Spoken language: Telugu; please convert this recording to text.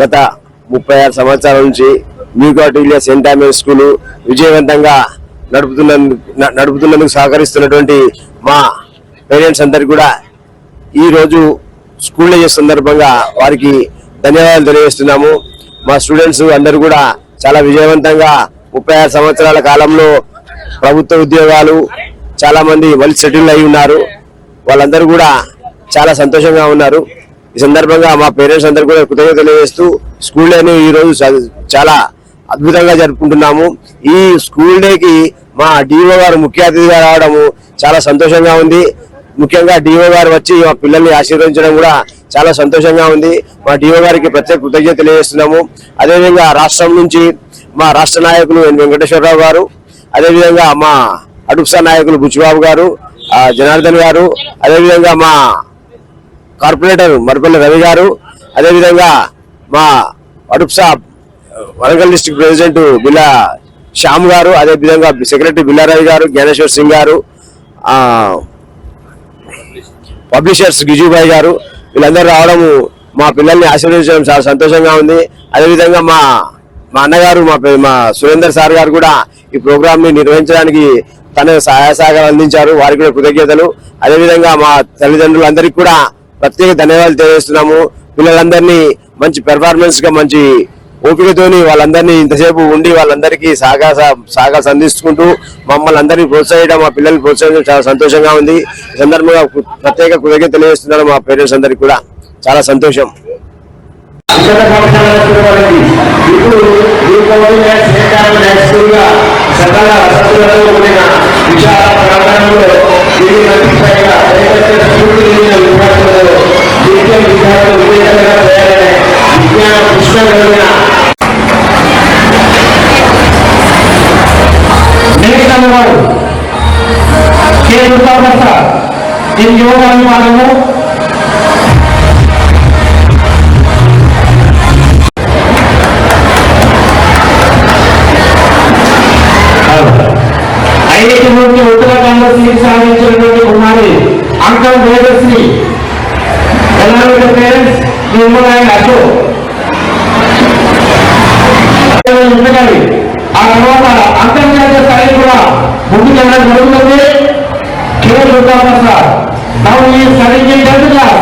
గత 36 సంవత్సరాల నుంచి న్యూ కాటిలియా సెయింట్ ఆమెన్స్ స్కూల్ విజయవంతంగా నడుపుతున్నందుకు సహకరిస్తున్నటువంటి మా పేరెంట్స్ అందరికీ కూడా ఈ రోజు స్కూల్ డే సందర్భంగా వారికి ధన్యవాదాలు తెలియజేస్తున్నాము. మా స్టూడెంట్స్ అందరూ కూడా చాలా విజయవంతంగా 36 సంవత్సరాల కాలంలో ప్రభుత్వ ఉద్యోగాలు చాలా మంది వెల్ సెటిల్ అయి ఉన్నారు. వాళ్ళందరూ కూడా చాలా సంతోషంగా ఉన్నారు. ఈ సందర్భంగా మా పేరెంట్స్ అందరూ కూడా కృతజ్ఞతలు తెలియజేస్తూ స్కూల్ డేని ఈ రోజు చాలా అద్భుతంగా జరుపుకుంటున్నాము. ఈ స్కూల్ డేకి మా డిఓ గారు ముఖ్య అతిథిగా రావడము చాలా సంతోషంగా ఉంది. ముఖ్యంగా డిఓ గారు వచ్చి మా పిల్లల్ని ఆశీర్వదించడం కూడా చాలా సంతోషంగా ఉంది. మా డిఓ గారికి ప్రత్యేక కృతజ్ఞత తెలియజేస్తున్నాము. అదేవిధంగా రాష్ట్రం నుంచి మా రాష్ట్ర నాయకులు ఎన్ వెంకటేశ్వరరావు గారు, అదేవిధంగా మా అడుప్సా నాయకులు బుచ్చిబాబు గారు, జనార్దన్ గారు, అదేవిధంగా మా కార్పొరేటర్ మర్పల్లి రవి గారు, అదేవిధంగా మా అడుప్సా వరంగల్ డిస్ట్రిక్ట్ ప్రెసిడెంట్ బిల్లా శ్యామ్ గారు, అదేవిధంగా సెక్రటరీ బిల్లారావి గారు, జ్ఞానేశ్వర్ సింగ్ గారు, పబ్లిషర్స్ గిజుబాయ్ గారు, వీళ్ళందరూ రావడము మా పిల్లల్ని ఆశీర్వదించడం చాలా సంతోషంగా ఉంది. అదేవిధంగా మా అన్నగారు మా సురేందర్ సార్ గారు కూడా ఈ ప్రోగ్రామ్ ని నిర్వహించడానికి తన సహాయ సహకారాలు అందించారు. వారికి కూడా కృతజ్ఞతలు. అదేవిధంగా మా తల్లిదండ్రులందరికీ కూడా ప్రత్యేక ధన్యవాదాలు తెలియజేస్తున్నాము. పిల్లలందరినీ మంచి పెర్ఫార్మెన్స్ గా మంచి ఓపికతోని వాళ్ళందరినీ ఇంతసేపు ఉండి వాళ్ళందరికీ సహకారం అందించుకుంటూ మమ్మల్ని అందరినీ ప్రోత్సహించడం, మా పిల్లల్ని ప్రోత్సహించడం చాలా సంతోషంగా ఉంది. ఈ సందర్భంగా ప్రత్యేక కృతజ్ఞత తెలియజేస్తున్నాను. మా పేరెంట్స్ అందరికీ కూడా చాలా సంతోషం. उत्तराखंड सीट साधिंచినటువంటి కుమారి అంకల్ వేదశ్రీ ఎలాంటి పేరెంట్స్ నిర్మలాయన అశోక్ ఆ తర్వాత అంతర్జాతీయ స్థాయి కూడా ముందుకెళ్ళడం జరుగుతుంది. కే దుర్గా ప్రసాద్ నౌ ఈ స్టడీయింగ్ 10th క్లాస్.